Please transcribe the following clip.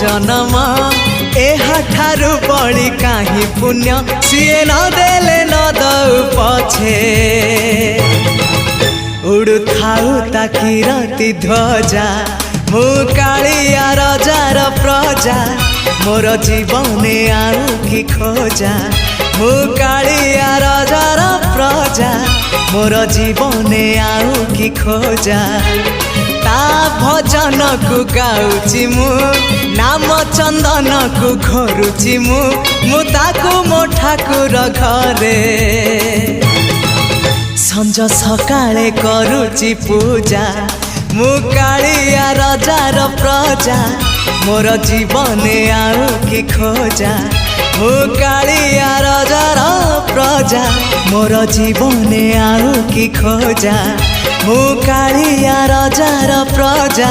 जन्म एहाठारु बड़ी काहि पुण्य सीए न देले न दउ पछे उड़ु थाउ ताकि राति ध्वजा मु कालिया रजार प्रजा मोर जीवने आउ कि खोजा मु कालिया रजार प्रजा मोर जीवने आउ कि खोजा ता भजन को गाउची मु नाम चंदन को घोरुची मु ताकू मो ठाकुर घरे संज सकाळे करूची पूजा मु कालिया रजार प्रजा मोर जीवने आउ कि खोजा मु कालिया रजार प्रजा मोर जीवने आउ कि खोजा मु कालिया रजार प्रजा।